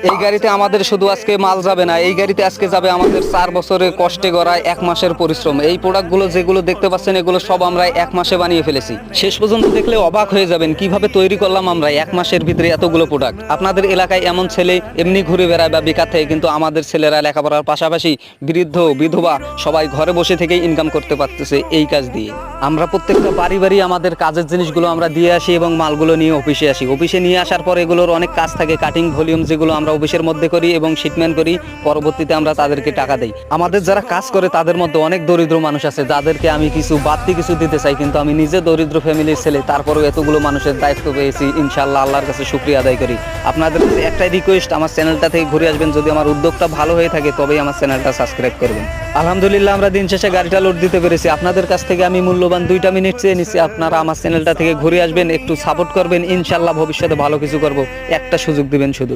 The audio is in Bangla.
এই গাড়িতে আমাদের শুধু আজকে মাল যাবে না, এই গাড়িতে আজকে যাবে আমাদের 4 বছরের কষ্টে গড়া 1 মাসের পরিশ্রম। এই প্রোডাক্টগুলো যেগুলো দেখতে পাচ্ছেন এগুলো সব আমরা 1 মাসে বানিয়ে ফেলেছি। শেষ পর্যন্ত দেখলে অবাক হয়ে যাবেন কিভাবে তৈরি করলাম আমরা 1 মাসের ভিতরে এতগুলো প্রোডাক্ট। আপনাদের এলাকায় এমন ছেলে এমনি ঘুরে বেড়ায় বা বেকার থাকে, কিন্তু আমাদের ছেলেরা লেখাপড়ার পাশাপাশি বৃদ্ধ বিধবা সবাই ঘরে বসে থেকেই ইনকাম করতে পারতেছে এই কাজ দিয়ে। আমরা প্রত্যেকটা বাড়ি বাড়ি আমাদের কাজের জিনিসগুলো আমরা দিয়ে আসি এবং মালগুলো নিয়ে অফিসে আসি। অফিসে নিয়ে আসার পর এগুলোর অনেক কাজ থাকে, কাটিং ভলিউম, যেগুলো আমরা অফিসের মধ্যে করি এবং শিটমেন্ট করি। পরবর্তীতে আমরা তাদেরকে টাকা দেই। আমাদের যারা কাজ করে তাদের মধ্যে অনেক দরিদ্র মানুষ আছে যাদেরকে আমি কিছু বাড়তি কিছু দিতে চাই, কিন্তু আমি নিজে দরিদ্র ফ্যামিলির ছেলে, তারপরেও এতগুলো মানুষের দায়িত্ব পেয়েছি। ইনশাআল্লাহ আল্লাহর কাছে শুকরিয়া আদায় করি। আপনাদের কাছে একটাই রিকোয়েস্ট, আমার চ্যানেলটা থেকে ঘুরে আসবেন। যদি আমার উদ্যোগটা ভালো হয়ে থাকে তবেই আমার চ্যানেলটা সাবস্ক্রাইব করবেন। আলহামদুলিল্লাহ আমরা দিন শেষে গাড়িটা লোড দিতে পেরেছি। আপনাদের কাছ থেকে আমি মূল্যবান 2টা মিনিট চেয়ে নিচ্ছি। আপনারা আমার চ্যানেলটা থেকে ঘুরে আসবেন, একটু সাপোর্ট করবেন। ইনশাআল্লাহ ভবিষ্যতে ভালো কিছু করব, একটা সুযোগ দিবেন শুধু।